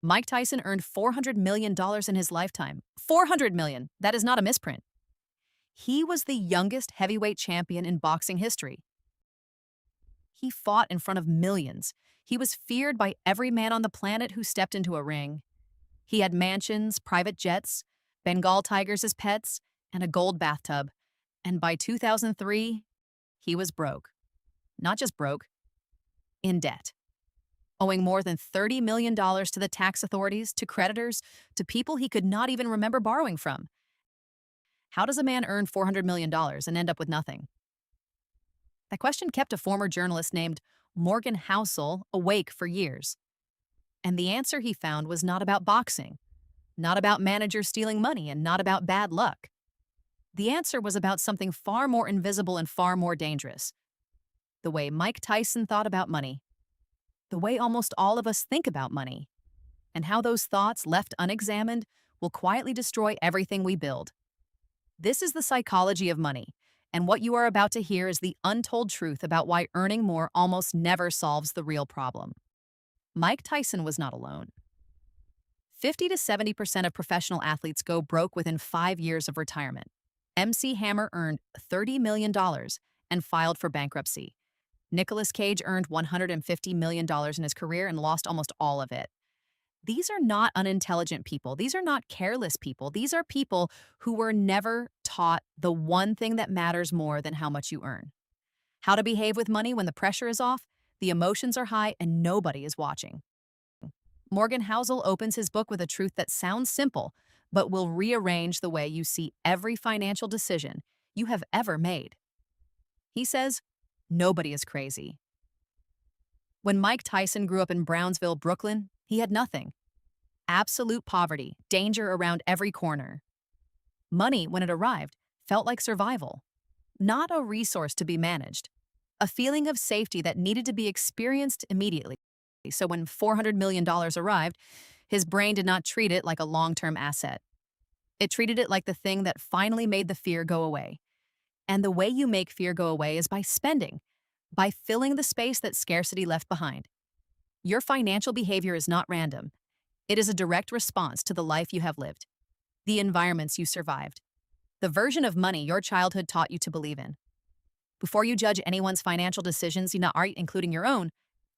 Mike Tyson earned $400 million in his lifetime. $400 million. That is not a misprint. He was the youngest heavyweight champion in boxing history. He fought in front of millions. He was feared by every man on the planet who stepped into a ring. He had mansions, private jets, Bengal tigers as pets, and a gold bathtub. And by 2003, he was broke. Not just broke, in debt. Owing more than $30 million to the tax authorities, to creditors, to people he could not even remember borrowing from. How does a man earn $400 million and end up with nothing? That question kept a former journalist named Morgan Housel awake for years. And the answer he found was not about boxing, not about managers stealing money, and not about bad luck. The answer was about something far more invisible and far more dangerous. The way Mike Tyson thought about money. The way almost all of us think about money. And how those thoughts, left unexamined, will quietly destroy everything we build. This is the psychology of money, and what you are about to hear is the untold truth about why earning more almost never solves the real problem. Mike Tyson was not alone. 50 to 70% of professional athletes go broke within 5 years of retirement. MC Hammer earned $30 million and filed for bankruptcy. Nicolas Cage earned $150 million in his career and lost almost all of it. These are not unintelligent people. These are not careless people. These are people who were never taught the one thing that matters more than how much you earn. How to behave with money when the pressure is off, the emotions are high, and nobody is watching. Morgan Housel opens his book with a truth that sounds simple, but will rearrange the way you see every financial decision you have ever made. He says, nobody is crazy. When Mike Tyson grew up in Brownsville, Brooklyn, he had nothing. Absolute poverty, danger around every corner. Money, when it arrived, felt like survival. Not a resource to be managed. A feeling of safety that needed to be experienced immediately. So when $400 million arrived, his brain did not treat it like a long-term asset. It treated it like the thing that finally made the fear go away. And the way you make fear go away is by spending, by filling the space that scarcity left behind. Your financial behavior is not random. It is a direct response to the life you have lived, the environments you survived, the version of money your childhood taught you to believe in. Before you judge anyone's financial decisions, including your own,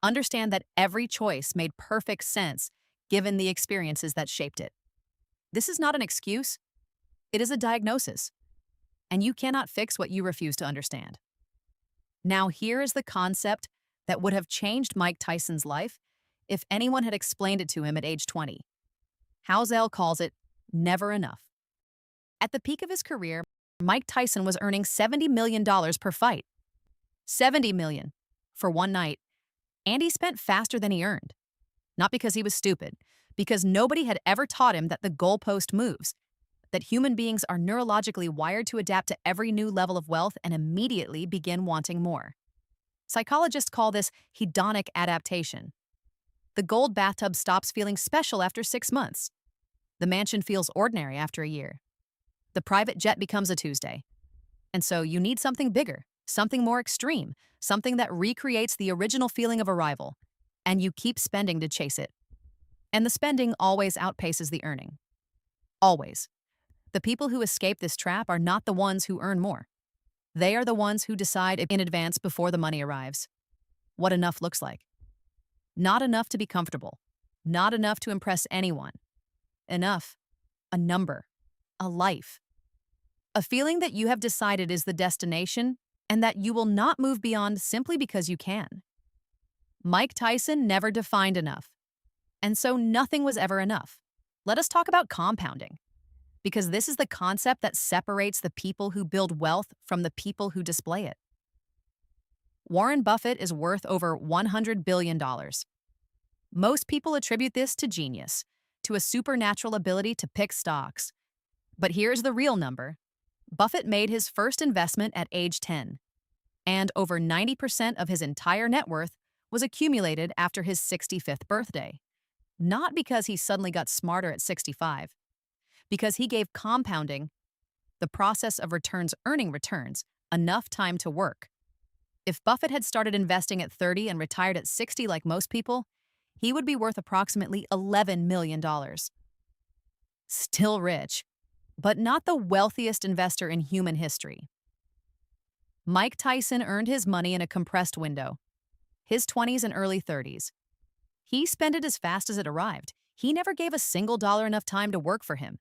understand that every choice made perfect sense given the experiences that shaped it. This is not an excuse. It is a diagnosis. And you cannot fix what you refuse to understand. Now, here is the concept that would have changed Mike Tyson's life if anyone had explained it to him at age 20. Housel calls it never enough. At the peak of his career, Mike Tyson was earning $70 million per fight. $70 million for one night. And he spent faster than he earned. Not because he was stupid, because nobody had ever taught him that the goalpost moves, that human beings are neurologically wired to adapt to every new level of wealth and immediately begin wanting more. Psychologists call this hedonic adaptation. The gold bathtub stops feeling special after 6 months. The mansion feels ordinary after a year. The private jet becomes a Tuesday. And so you need something bigger, something more extreme, something that recreates the original feeling of arrival, and you keep spending to chase it. And the spending always outpaces the earning. Always. The people who escape this trap are not the ones who earn more. They are the ones who decide in advance before the money arrives what enough looks like. Not enough to be comfortable. Not enough to impress anyone. Enough. A number. A life. A feeling that you have decided is the destination and that you will not move beyond simply because you can. Mike Tyson never defined enough. And so nothing was ever enough. Let us talk about compounding. Because this is the concept that separates the people who build wealth from the people who display it. Warren Buffett is worth over $100 billion. Most people attribute this to genius, to a supernatural ability to pick stocks. But here's the real number. Buffett made his first investment at age 10, and over 90% of his entire net worth was accumulated after his 65th birthday. Not because he suddenly got smarter at 65. Because he gave compounding, the process of earning returns, enough time to work. If Buffett had started investing at 30 and retired at 60 like most people, he would be worth approximately $11 million. Still rich, but not the wealthiest investor in human history. Mike Tyson earned his money in a compressed window, his 20s and early 30s. He spent it as fast as it arrived. He never gave a single dollar enough time to work for him.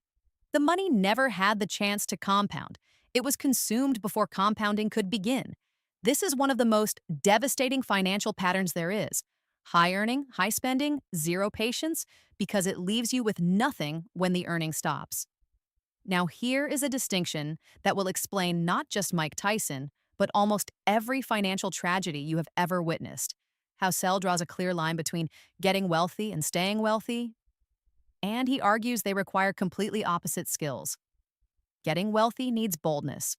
The money never had the chance to compound. It was consumed before compounding could begin. This is one of the most devastating financial patterns there is. High earning, high spending, zero patience, because it leaves you with nothing when the earning stops. Now, here is a distinction that will explain not just Mike Tyson, but almost every financial tragedy you have ever witnessed. Housel draws a clear line between getting wealthy and staying wealthy, and he argues they require completely opposite skills. Getting wealthy needs boldness,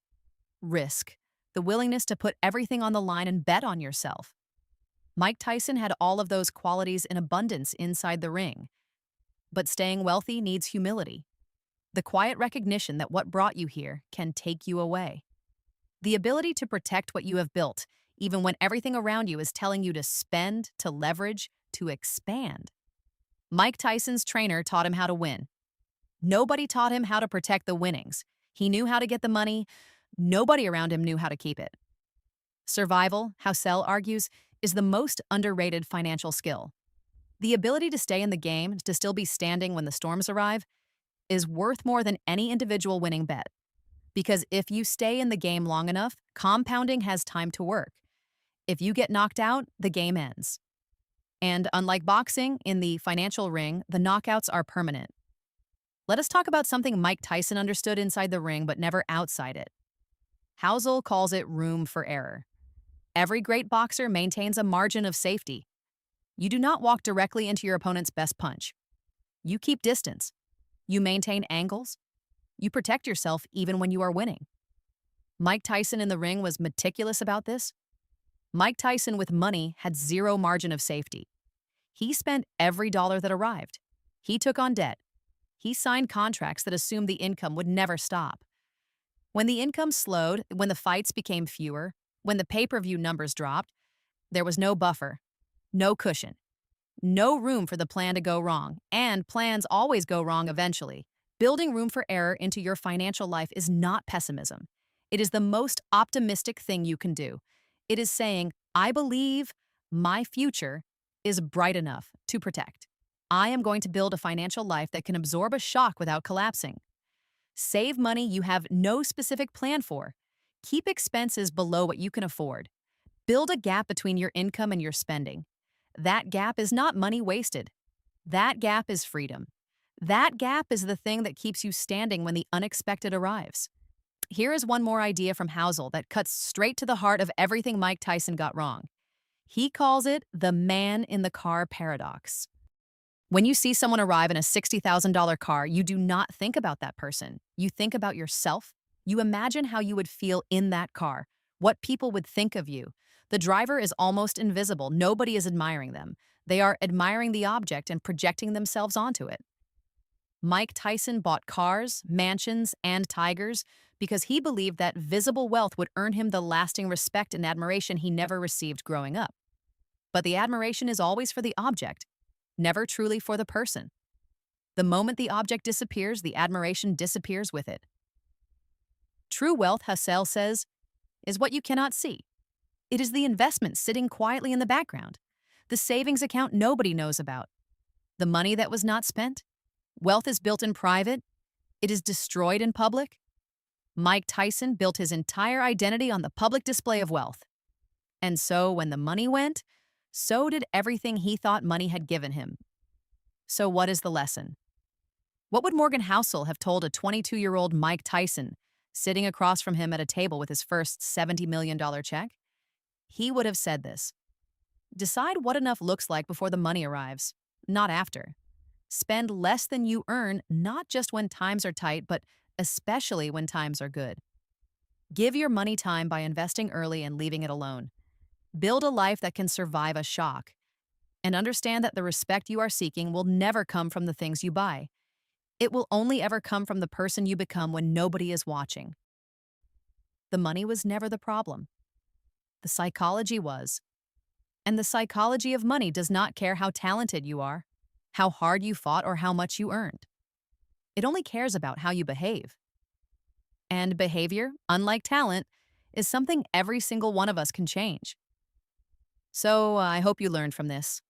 risk, the willingness to put everything on the line and bet on yourself. Mike Tyson had all of those qualities in abundance inside the ring. But staying wealthy needs humility, the quiet recognition that what brought you here can take you away. The ability to protect what you have built, even when everything around you is telling you to spend, to leverage, to expand. Mike Tyson's trainer taught him how to win. Nobody taught him how to protect the winnings. He knew how to get the money. Nobody around him knew how to keep it. Survival, Housel argues, is the most underrated financial skill. The ability to stay in the game, to still be standing when the storms arrive, is worth more than any individual winning bet. Because if you stay in the game long enough, compounding has time to work. If you get knocked out, the game ends. And unlike boxing, in the financial ring, the knockouts are permanent. Let us talk about something Mike Tyson understood inside the ring but never outside it. Housel calls it room for error. Every great boxer maintains a margin of safety. You do not walk directly into your opponent's best punch. You keep distance. You maintain angles. You protect yourself even when you are winning. Mike Tyson in the ring was meticulous about this. Mike Tyson with money had zero margin of safety. He spent every dollar that arrived. He took on debt. He signed contracts that assumed the income would never stop. When the income slowed, when the fights became fewer, when the pay-per-view numbers dropped, there was no buffer, no cushion, no room for the plan to go wrong, and plans always go wrong eventually. Building room for error into your financial life is not pessimism. It is the most optimistic thing you can do. It is saying, I believe my future is bright enough to protect. I am going to build a financial life that can absorb a shock without collapsing. Save money you have no specific plan for. Keep expenses below what you can afford. Build a gap between your income and your spending. That gap is not money wasted. That gap is freedom. That gap is the thing that keeps you standing when the unexpected arrives. Here is one more idea from Housel that cuts straight to the heart of everything Mike Tyson got wrong. He calls it the man in the car paradox. When you see someone arrive in a $60,000 car, you do not think about that person. You think about yourself. You imagine how you would feel in that car, what people would think of you. The driver is almost invisible. Nobody is admiring them. They are admiring the object and projecting themselves onto it. Mike Tyson bought cars, mansions, and tigers because he believed that visible wealth would earn him the lasting respect and admiration he never received growing up. But the admiration is always for the object, never truly for the person. The moment the object disappears, the admiration disappears with it. True wealth, Housel says, is what you cannot see. It is the investment sitting quietly in the background, the savings account nobody knows about, the money that was not spent. Wealth is built in private. It is destroyed in public. Mike Tyson built his entire identity on the public display of wealth. And so when the money went, so did everything he thought money had given him. So what is the lesson? What would Morgan Housel have told a 22-year-old Mike Tyson sitting across from him at a table with his first $70 million check? He would have said this: decide what enough looks like before the money arrives, not after. Spend less than you earn, not just when times are tight, but especially when times are good. Give your money time by investing early and leaving it alone. Build a life that can survive a shock. And understand that the respect you are seeking will never come from the things you buy. It will only ever come from the person you become when nobody is watching. The money was never the problem. The psychology was. And the psychology of money does not care how talented you are, how hard you fought, or how much you earned. It only cares about how you behave. And behavior, unlike talent, is something every single one of us can change. So I hope you learned from this.